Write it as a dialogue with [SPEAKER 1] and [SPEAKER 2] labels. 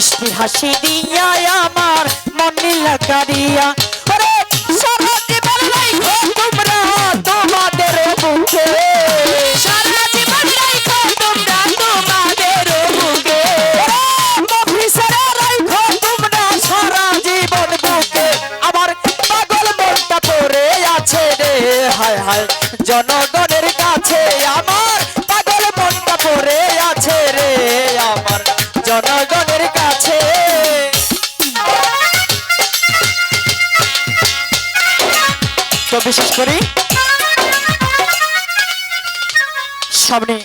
[SPEAKER 1] মিষ্টি হাসি দিয়া আমার মন লাগারিয়া ওরে সারা জীবন রাখো তোমরা তোমাদের বুকে সারা জীবন রাখো তোমরা তোমাদের বুকে অফিসারে রাখো তোমরা সারা জীবন বুকে আমার পাগল মনটা পড়ে আছে রে হায় হায় জনগণের কাছে আমার পাগল মনটা পড়ে আছে রে আমার জনগণের কাছে তো বিশেষ করে সামনে